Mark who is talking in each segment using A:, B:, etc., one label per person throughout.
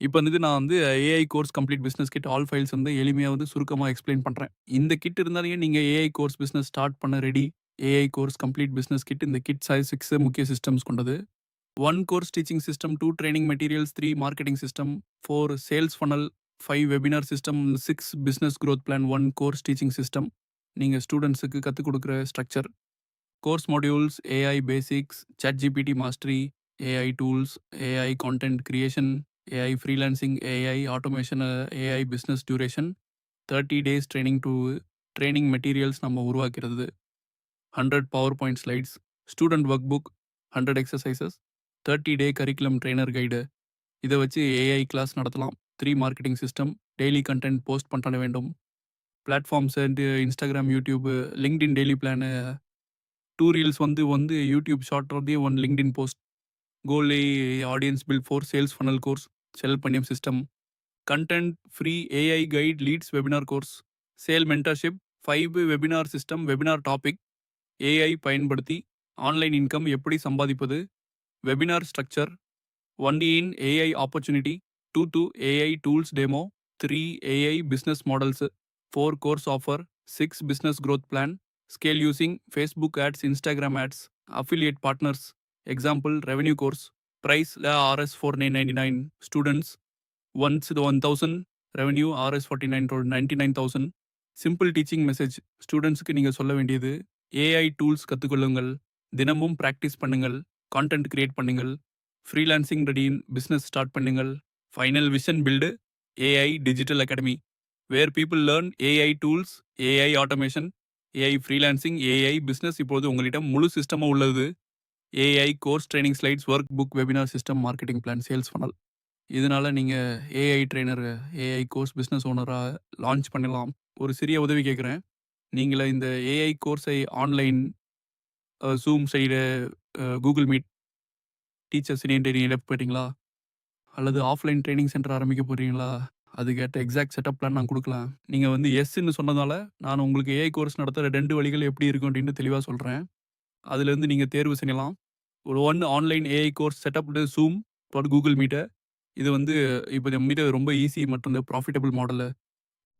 A: இப்ப வந்துட்டு நான் வந்து AI course complete business kit all files வந்து எளிமையா வந்து சுருக்கமா எக்ஸ்பிளைன் பண்றேன். இந்த கிட் இருந்தாலே நீங்க ஏஐ கோர்ஸ் பிசினஸ் ஸ்டார்ட் பண்ண ரெடி. AI course complete business kit இந்த கிட் சைஸ் 6 முக்கிய சிஸ்டம்ஸ் கொண்டது. 1 course teaching system, 2 training materials, 3 marketing system, 4 sales funnel, 5 webinar system, 6 business growth plan, 1 course teaching system. நீங்க ஸ்டூடண்ட்ஸுக்கு கத்துக் குடுக்குற structure. Course modules, AI basics, ChatGPT mastery, AI tools, AI content creation, AI freelancing, AI automation, AI business duration, 30 days training materials நம்ம உருவாக்கிறது. 100 PowerPoint slides, student work book, 100 exercises, 30 day curriculum trainer guide. இதை வச்சு AI class நடத்தலாம். 3 marketing system, daily content post பண்ண வேண்டும். Platforms Instagram, YouTube, LinkedIn daily plan, 2 reels வந்து YouTube short of the 1 LinkedIn post. Goal audience build for sales funnel course, sell பண்ணியம் system. Content free AI guide leads webinar course. Sale mentorship, 5 webinar system, webinar topic. AI பயன்படுத்தி online income எப்படி சம்பாதிப்பது. Webinar structure. 1 in AI opportunity, 2 AI tools demo, 3 AI business models, 4 course offer, 6 business growth plan. Scale using Facebook ads, Instagram ads, affiliate partners. Example revenue course. Price RS 4999. Students once 1000, revenue RS 99,000. Simple teaching message. ஸ்டூடெண்ட்ஸுக்கு நீங்கள் சொல்ல வேண்டியது, AI tools கற்றுக்கொள்ளுங்கள், தினமும் practice பண்ணுங்கள், content create பண்ணுங்கள், freelancing ரெடியின் business start பண்ணுங்கள். Final vision build AI digital academy, where people learn AI tools, AI automation, AI freelancing, AI business. இப்போது உங்களிடம் முழு சிஸ்டமும் உள்ளது. AI course training slides, work book, webinar system, marketing plan, sales funnel. இதனால் நீங்கள் AI trainer, AI course business ஓனராக launch பண்ணலாம். ஒரு சிறிய உதவி கேட்குறேன். நீங்கள இந்த ஏஐ கோர்ஸை online Zoom side, Google Meet teachers இணைய போயிட்டீங்களா, அல்லது ஆஃப்லைன் ட்ரைனிங் சென்டர் ஆரம்பிக்க போகிறீங்களா, அதுக்கேற்ற எக்ஸாக்ட் செட்டப் பிளான் நான் கொடுக்கலாம். நீங்கள் வந்து எஸ்ன்னு சொன்னதால நான் உங்களுக்கு ஏஐ கோர்ஸ் நடத்துகிற 2 வழிகள் எப்படி இருக்கும் அப்படின்னு தெளிவாக சொல்கிறேன். அதுலேருந்து நீங்கள் தேர்வு செய்யலாம். ஒரு 1 online AI course setup Zoom for Google மீட்டை. இது வந்து இப்போ நம்மகிட்ட ரொம்ப ஈஸி மற்றும் ப்ராஃபிட்டபிள் மாடலு.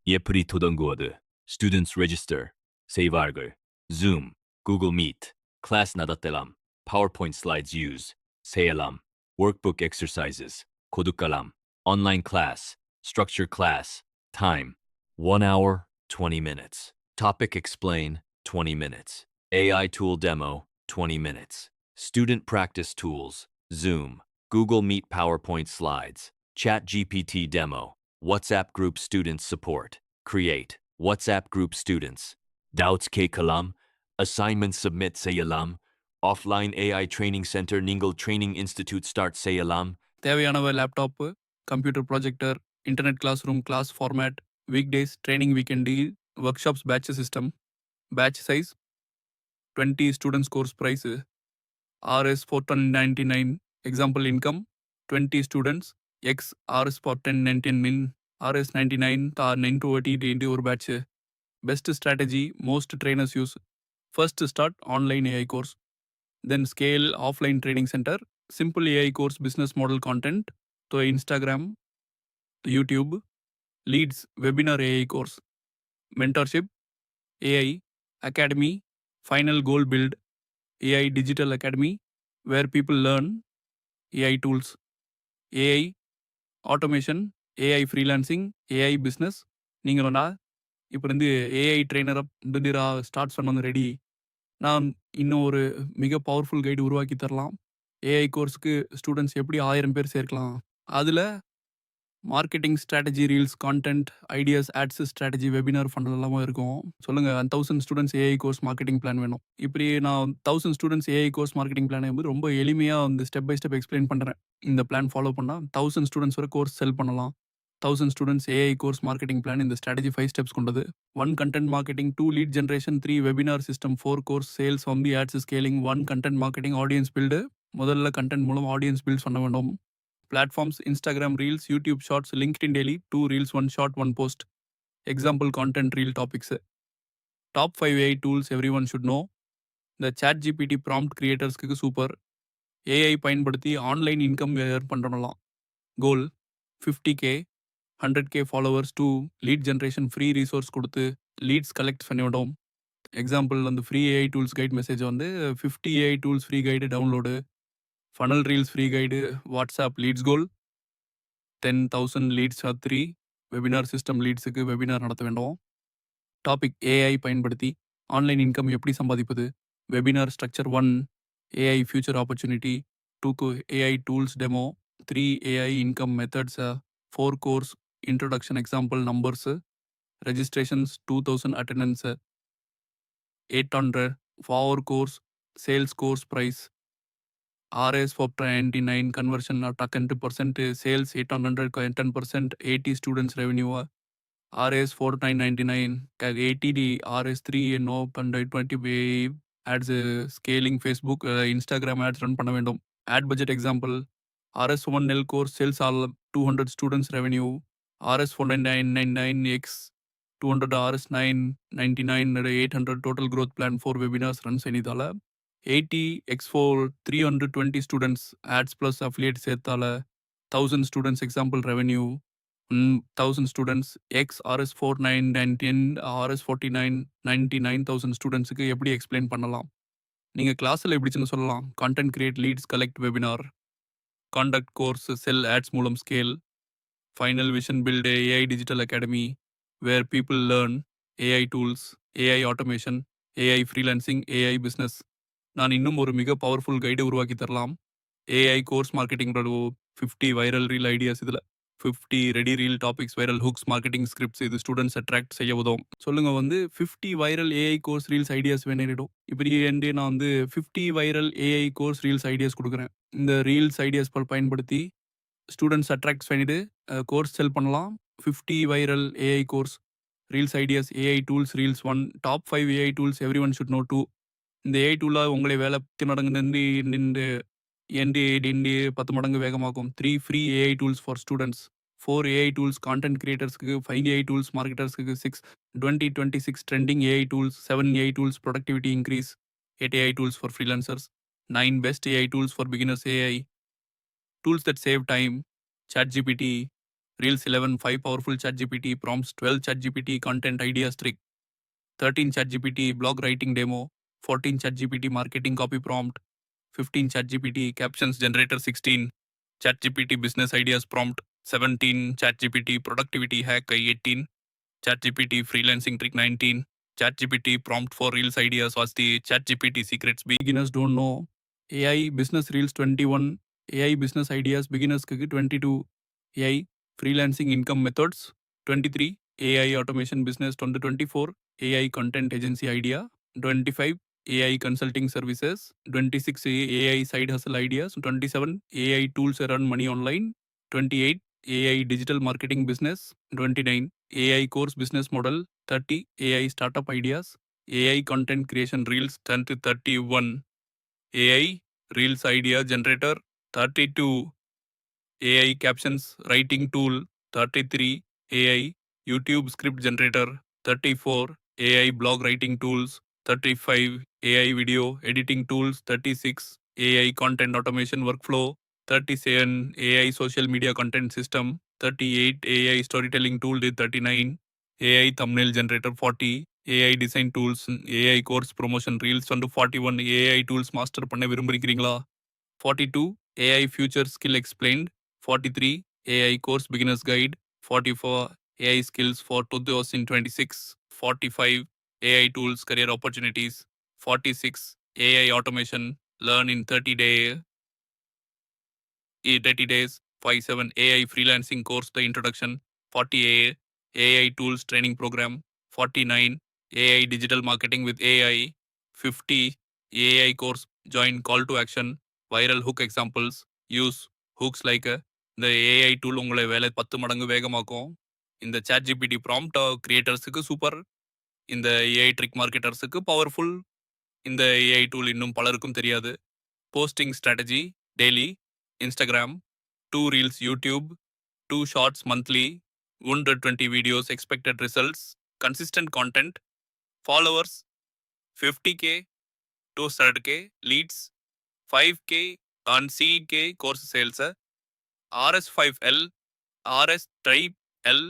B: எப்படி தொடங்குவது? Students register. செய்வார்கள். Zoom, Google Meet, class நடத்தலாம். PowerPoint slides use. செய்யலாம். Workbook exercises. கொடுக்கலாம். Online class. Structure class. Time. 1 hour, 20 minutes. Topic explain, 20 minutes. AI tool demo, 20 minutes. Student practice tools. Zoom, Google Meet PowerPoint slides. ChatGPT demo. WhatsApp group students support. Create. WhatsApp group students. Doubts K Kalam. Assignment submit Sayalam. Offline AI training center Ningle Training Institute start Sayalam.
A: தேவையானவ laptop, computer projector, internet class room, class format, week days, training weekend, workshops, batch system. Batch size 20 students. Course price RS 499. Example income 20 students, x RS 499 mean RS 99 9 to 80 ஒரு batch. Best strategy most trainers use. First start online AI course, then scale offline training centre, simple AI course business model content to Instagram, YouTube, leads webinar AI course, mentorship, AI academy, final goal build AI digital academy, where people learn AI tools, AI automation, AI freelancing, AI business. நீங்களா இப்போ வந்து ஏஐ ட்ரெயினராக start பண்ண ரெடி. நான் இன்னும் ஒரு மிக பவர்ஃபுல் கைடு உருவாக்கி தரலாம். ஏஐ கோர்ஸுக்கு ஸ்டூடெண்ட்ஸ் எப்படி 1000 பேர் சேர்க்கலாம். அதில் marketing strategy, reels, content, ideas, ads strategy, webinar funnel எல்லாமே இருக்கும். சொல்லுங்கள், 1000 students AI course marketing plan வேணும். இப்படி நான் 1000 ஸ்டூடெண்ட்ஸ் ஏஐ கோர்ஸ் மார்க்கெட்டிங் பிளானை வந்து ரொம்ப எளிமையாக வந்து ஸ்டெப் பை ஸ்டெப் எக்ஸ்பிளைன் பண்ணுறேன். இந்த பிளான் ஃபாலோ பண்ணால் 1000 ஸ்டூடெண்ட்ஸ் வரை கோர்ஸ் செல் பண்ணலாம். 1000 students AI course marketing plan இந்த ஸ்ட்ராட்டஜி 5 ஸ்டெப்ஸ் கொண்டது. 1 content marketing, 2 lead generation, 3 webinar system, 4 course sales, வந்து ads scaling, 1 content marketing, audience build. முதல்ல கண்டென்ட் மூலம் ஆடியன்ஸ் பில்ட் பண்ண வேண்டும். Platforms Instagram reels, YouTube shorts, LinkedIn daily, 2 reels, 1 short, 1 post. Example content reel topics. Top 5 AI tools every one should know. இந்த ChatGPT prompt கிரியேட்டர்ஸ்க்கு super. AI பயன்படுத்தி online income earn பண்ணலாம். Goal 50K 100K followers to lead generation free resource கொடுத்து leads collect பண்ணிவிடும். Example அந்த free AI tools guide message வந்து 50 AI tools free guide download, funnel reels free guide, WhatsApp leads goal 10,000 leads 3 webinar system லீட்ஸுக்கு webinar நடத்த வேண்டும். Topic AI பயன்படுத்தி online income எப்படி சம்பாதிப்பது. Webinar structure 1 AI future opportunity, 2 AI tools demo, 3 AI income methods, 4 course introduction example numbers, registrations 2000 attendance 800 for course sales course price RS 499 conversion attack 10% sales 800 10% 80 students revenue RS 4999 80 RS3 and open 20 wave ads scaling Facebook Instagram ads run பண்ண வேண்டும். Ad budget example RS 1 L course sales all 200 students revenue RS 4999 x 200 RS 999 800 total growth plan for webinars runs anyதால 80 x4 320 students ads plus affiliate சேர்த்தால 1000 students example revenue 1000 students x RS 4999 RS 49 99,000 ஸ்டூடெண்ட்ஸுக்கு எப்படி explain பண்ணலாம். நீங்கள் கிளாஸில் எப்படிச்சுன்னு சொல்லலாம். Content create leads collect webinar, conduct course sell ads மூலம் scale, final vision build AI digital academy where people learn AI tools, AI automation, AI freelancing, AI business. நான் இன்னும் ஒரு மிக பவர்ஃபுல் கைடு உருவாக்கி தரலாம். AI course marketing 50 viral reel ideas, இதில் 50 ready reel topics, viral hooks, marketing scripts, இது students attract செய்ய உதவும். சொல்லுங்க வந்து 50 viral AI course reels ideas வேணும். இப்படி நான் வந்து 50 viral AI course reels ideas கொடுக்குறேன். இந்த ரீல்ஸ் ஐடியாஸ் பயன்படுத்தி ஸ்டூடெண்ட்ஸ் அட்ராக்ட் பண்ணிட்டு கோர்ஸ் செல் பண்ணலாம். 50 viral AI course reels ideas AI tools reels 1 top 5 AI tools every one should no 2. இந்த ஏஐ டூலாக உங்களை வேலை 10 மடங்கு நின்று 10 மடங்கு வேகமாகும். 3 free AI tools for students, 4 AI tools content கிரியேட்டர்ஸ்க்கு, 5 ஏஐ டூல்ஸ் மார்க்கெட்டர்ஸ்க்கு, 6 2026 trending AI tools, 7 AI tools productivity increase, 8 AI tools for freelancers, 9 best AI tools for beginners AI tools that save time, ChatGPT, Reels 11 5 powerful ChatGPT prompts, 12 ChatGPT content ideas trick, 13 ChatGPT blog writing demo, 14 ChatGPT marketing copy prompt, 15 ChatGPT captions generator, 16 ChatGPT business ideas prompt, 17 ChatGPT productivity hack, 18 ChatGPT freelancing trick, 19 ChatGPT prompt for Reels ideas was the ChatGPT secrets beginners don't know. AI business Reels 21 AI business ideas beginners 22 AI freelancing income methods 23 AI automation business 24 AI content agency idea 25 AI consulting services 26 AI side hustle ideas 27 AI tools run money online 28 AI digital marketing business 29 AI course business model 30 AI startup ideas AI content creation reels 10 to 31 AI reels idea generator 32 AI captions writing tool 33 AI YouTube script generator 34 AI blog writing tools 35 AI video editing tools 36 AI content automation workflow 37 AI social media content system 38 AI storytelling tool 39 AI thumbnail generator 40 AI design tools AI course promotion reels 41 AI tools master பண்ண விரும்புகிறீங்களா 42 AI future skill explained 43 AI course beginners guide 44 AI skills for 2026 45 AI tools career opportunities 46 AI automation learn in 30 days 57 AI freelancing course the introduction 40 AI tools training program 49 AI digital marketing with AI 50 AI course join call to action viral hook examples use hooks like இந்த AI tool உங்களை வேலை 10 மடங்கு வேகமாக்கும். இந்த ChatGPT prompt கிரியேட்டர்ஸுக்கு super, இந்த AI trick மார்க்கெட்டர்ஸுக்கு powerful. இந்த ஏஐ டூல் இன்னும் பலருக்கும் தெரியாது. Posting strategy daily Instagram 2 reels YouTube 2 shorts monthly 120 videos expected results consistent content followers 50K to 100K leads 5K on CK course sales RS5L RS Tribe L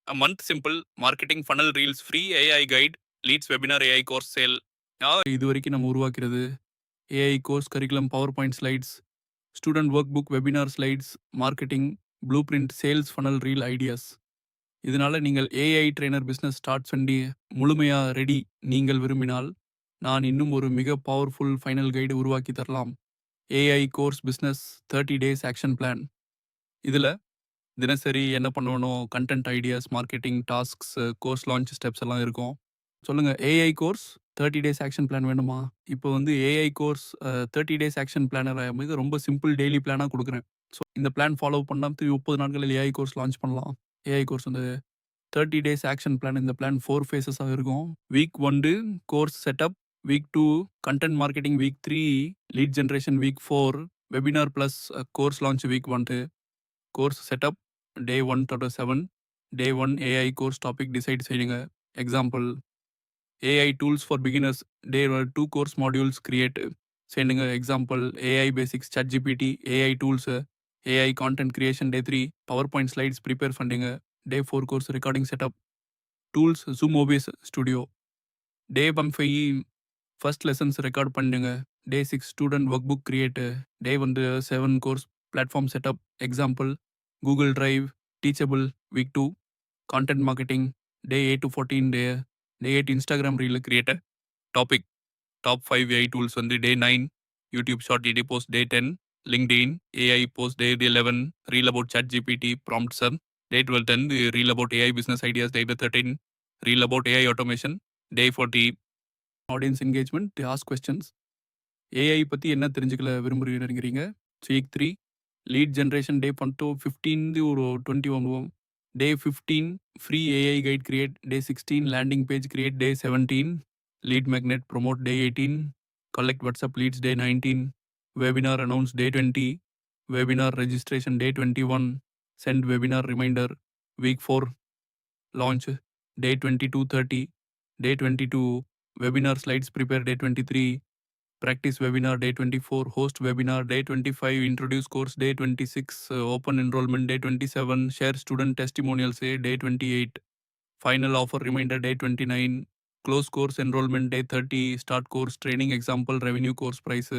A: a month simple marketing funnel reels free AI guide leads webinar AI course sale. இது வரைக்கும் நம்ம உருவாக்கிறது AI course curriculum power point slides student work book webinar slides marketing blue print sales funnel reel ideas. இதனால நீங்கள் AI trainer business start பண்ணி முழுமையா ready. நீங்கள் விரும்பினால் நான் இன்னும் ஒரு மிக பவர்ஃபுல் ஃபைனல் கைடு உருவாக்கி தரலாம். AI course business 30 days action plan. இதில் தினசரி என்ன பண்ணணும், content ideas, marketing tasks, course launch steps எல்லாம் இருக்கும். சொல்லுங்க, AI course 30 days action plan வேணுமா? இப்போ வந்து AI course 30 days action planar மிக ரொம்ப சிம்பிள் டெய்லி பிளானாக கொடுக்குறேன். ஸோ இந்த பிளான் ஃபாலோ பண்ணால் 30 நாட்களில் ஏஐ கோர்ஸ் லான்ச் பண்ணலாம். ஏஐ கோர்ஸ் வந்து 30 டேஸ் ஆக்ஷன் பிளான். இந்த பிளான் 4 ஃபேஸஸாக இருக்கும். Week 1 course setup, week 2 content marketing, week 3 lead generation, week 4 webinar plus course launch, week 1 course setup, day 1 to 7 day 1 AI course topic decide செய்யுங்க. Example AI tools for beginners, day 2 course modules create செய்யுங்க. Example AI basics, ChatGPT, AI tools, AI content creation, day 3 PowerPoint slides prepare பண்ணுங்க. day 4 course recording setup, tools Zoom OBS Studio, day 5 first lessons record பண்ணுங்க. day 6 student workbook create, day 7 course platform setup, example Google Drive, Teachable, week 2 content marketing, day 8 to 14 day 8 Instagram reel create topic top 5 AI tools வந்து day 9 YouTube short video post, day 10 LinkedIn AI post, day 11 reel about ChatGPT prompt sum, day 10 reel about AI business ideas, day 13 reel about AI automation, day 40 audience engagement, they ask questions. AI பற்றி என்ன தெரிஞ்சுக்கல விரும்புகிறீங்க? week 3 lead generation, day 1 to 15 ஒரு 21 day 15 free AI guide create, day 16 landing page create, day 17 lead magnet promote, day 18 collect WhatsApp leads, day 19 webinar announce, day 20 webinar registration, day 21 send webinar reminder, week 4 launch, day 22-30 day 22 webinar slides prepare, day 23 practice webinar, day 24 host webinar, day 25 introduce course, day 26 open enrollment, day 27 share student testimonials, day 28 final offer reminder, day 29 close course enrollment, day 30 start course training example revenue course price,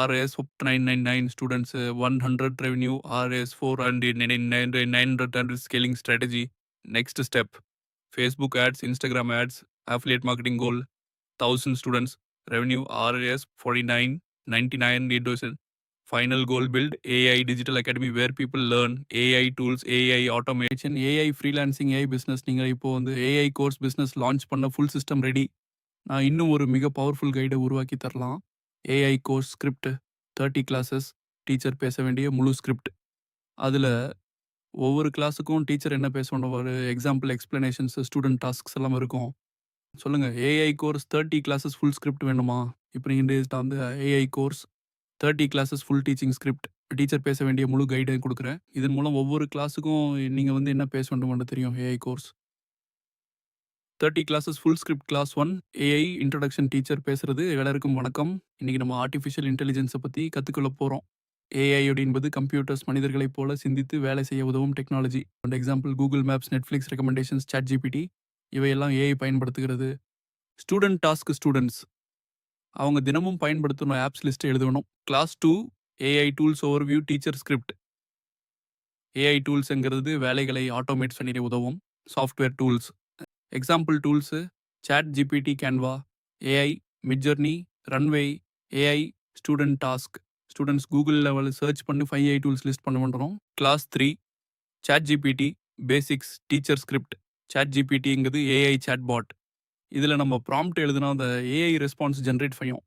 A: RS 999 students 100 revenue, RS 499 scaling strategy. Next step Facebook ads, Instagram ads, affiliate marketing goal 1000 students revenue, RS 49.99 reduction. Final goal build AI digital academy where people learn AI tools, AI automation, AI freelancing, AI business. நீங்கள் இப்போ வந்து AI course business launch பண்ண full system ready. நான் இன்னும் ஒரு மிக powerful கைடை உருவாக்கி தரலாம். AI course script 30 classes, teacher பேச வேண்டிய முழு ஸ்கிரிப்ட். அதில் ஒவ்வொரு கிளாஸுக்கும் டீச்சர் என்ன பேசணும், ஒரு எக்ஸாம்பிள் எக்ஸ்பிளனேஷன்ஸ், ஸ்டூடெண்ட் டாஸ்க்ஸ் எல்லாம் இருக்கும். சொல்லுங்க, AI course 30 classes full script வேணுமா? இப்போ நீங்கள் வந்து AI course 30 classes full teaching script, teacher பேச வேண்டிய முழு கைடை கொடுக்குறேன். இதன் மூலம் ஒவ்வொரு கிளாஸுக்கும் நீங்கள் வந்து என்ன பேச வேண்டும் தெரியும். AI course 30 classes full script. Class 1 AI introduction, teacher பேசுறது. எல்லாருக்கும் வணக்கம். இன்றைக்கி நம்ம ஆர்டிஃபிஷியல் இன்டெலிஜென்ஸை பற்றி கற்றுக்கொள்ள போகிறோம். ஏஐ என்பது கம்ப்யூட்டர்ஸ் மனிதர்களைப் போல சிந்தித்து வேலை செய்ய உதவும் technology. Example Google Maps, Netflix recommendations, ChatGPT இவையெல்லாம் ஏஐ பயன்படுத்துகிறது. ஸ்டூடெண்ட் டாஸ்க், ஸ்டூடெண்ட்ஸ் அவங்க தினமும் பயன்படுத்தணும் ஆப்ஸ் லிஸ்ட் எழுதணும். Class 2 AI tools overview, teacher script. AI டூல்ஸுங்கிறது வேலைகளை ஆட்டோமேட் பண்ணிட உதவும் software tools. Example tools ChatGPT, Canva, AI Midjourney, Runway, AI student task. Students Google லெவலில் சர்ச் பண்ணி 5 AI டூல்ஸ் லிஸ்ட் பண்ண பண்ணுறோம். Class 3 ChatGPT basics, teacher script. ChatGPTங்கிறது AI chatbot. இதில் நம்ம ப்ராம்ப்ட் எழுதுனா அந்த ஏஐ ரெஸ்பான்ஸ் ஜென்ரேட் செய்யும்.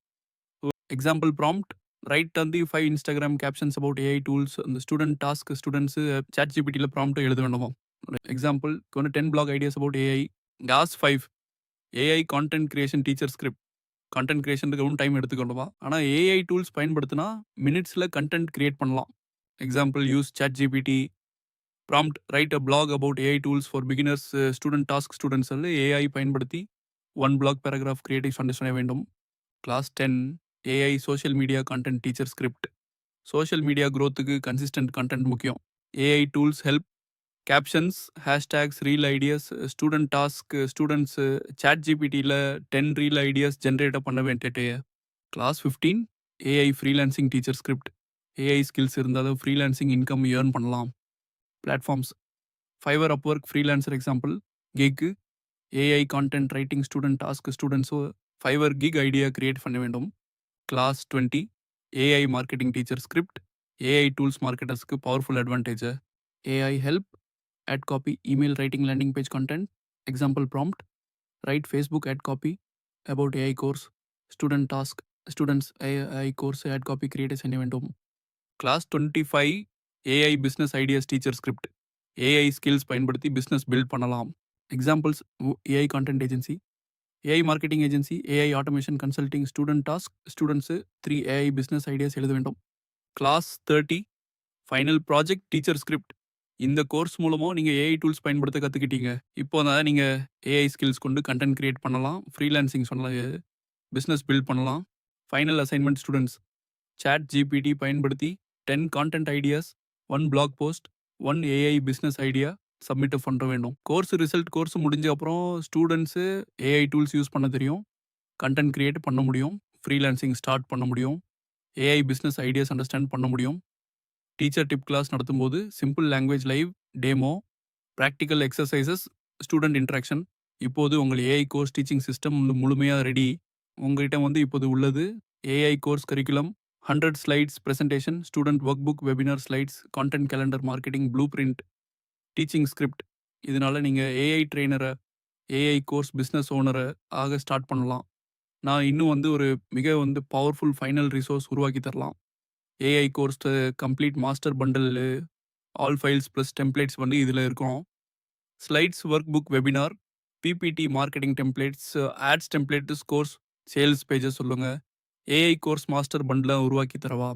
A: எக்ஸாம்பிள் ப்ராம்ப்ட் ரைட் வந்து 5 Instagram captions about AI tools. அந்த ஸ்டூடெண்ட் டாஸ்க் ஸ்டூடெண்ட்ஸு ChatGPTயில் ப்ராம்ப்ட் எழுத வேண்டுமா? Example 10 blog ideas about AI. Class 5 AI content creation, teacher script. Content கிரியேஷனுக்கு ஒன்றும் டைம் எடுத்துக்கொள்ளுவா, ஆனால் ஏஐ டூல்ஸ் பயன்படுத்தினா மினிட்ஸில் கண்டென்ட் கிரியேட் பண்ணலாம். Example use ChatGPT prompt write a blog about AI tools for beginners, student task students AI பயன்படுத்தி 1 blog paragraph creative சண்டே செய்ய வேண்டும். Class 10 AI social media content, teacher script. Social media க்ரோத்துக்கு consistent content முக்கியம். AI tools help captions, hashtags, reel ideas, student task, students சாட் ஜிபிடியில் 10 reel ideas generate பண்ண வேண்டியது. Class 15 AI freelancing teacher script. AI skills இருந்தாலும் freelancing income earn பண்ணலாம். Platforms Fiverr, Upwork, Freelancer example. Gig AI content writing student task ஸ்டூடெண்ட்ஸோ Fiverr gig idea create பண்ண வேண்டும். Class 20 AI marketing teacher script. AI tools மார்க்கெட்டர்ஸ்க்கு powerful advantage. AI help ad copy, email writing, landing page content. Example prompt write Facebook ad copy about AI course. Student task students AI course ad copy create செய்ய வேண்டும். Class 25 AI business ideas teacher script. AI skills பயன்படுத்தி business build பண்ணலாம். Examples AI content agency, AI marketing agency, AI automation consulting. Student task students 3 AI business ideas எழுத வேண்டும். Class 30 final project teacher script. இந்த course மூலமாக நீங்கள் AI tools பயன்படுத்த கற்றுக்கிட்டீங்க. இப்போ தான் நீங்கள் ஏஐ ஸ்கில்ஸ் கொண்டு கண்டென்ட் கிரியேட் பண்ணலாம், ஃப்ரீலான்சிங் சொல்லலாம், பிஸ்னஸ் பில்ட் பண்ணலாம். Final assignment students ChatGPT பயன்படுத்தி 10 content ideas, 1 blog post, 1 AI business idea submit பண்ண வேண்டும். கோர்ஸ் முடிஞ்ச அப்புறம் ஸ்டூடெண்ட்ஸு ஏஐ டூல்ஸ் யூஸ் பண்ண தெரியும், கண்டென்ட் கிரியேட் பண்ண முடியும், ஃப்ரீலான்சிங் ஸ்டார்ட் பண்ண முடியும், ஏஐ பிஸ்னஸ் ஐடியாஸ் அண்டர்ஸ்டாண்ட் பண்ண முடியும். டீச்சர் டிப் கிளாஸ் நடத்தும்போது simple language live demo, practical exercises, student interaction. இப்போது உங்கள் ஏஐ கோர்ஸ் டீச்சிங் சிஸ்டம் முழுமையாக ரெடி. உங்கள்கிட்ட இப்போது உள்ளது AI course curriculum, 100 slides presentation, student work book, webinar slides, content calendar, marketing blueprint, teaching script. இதனால் நீங்கள் AI ட்ரெயினரை, AI course business ஓனரை ஆக ஸ்டார்ட் பண்ணலாம். நான் இன்னும் ஒரு மிக பவர்ஃபுல் ஃபைனல் ரிசோர்ஸ் உருவாக்கி தரலாம். AI course complete master bundle, all files plus templates இதில் இருக்கும். Slides, work book, webinar, PPT, marketing templates, ads template, course sales pages சொல்லுங்கள். ஏஐ கோர்ஸ் மாஸ்டர் பண்டலை உருவாக்கி தரவா?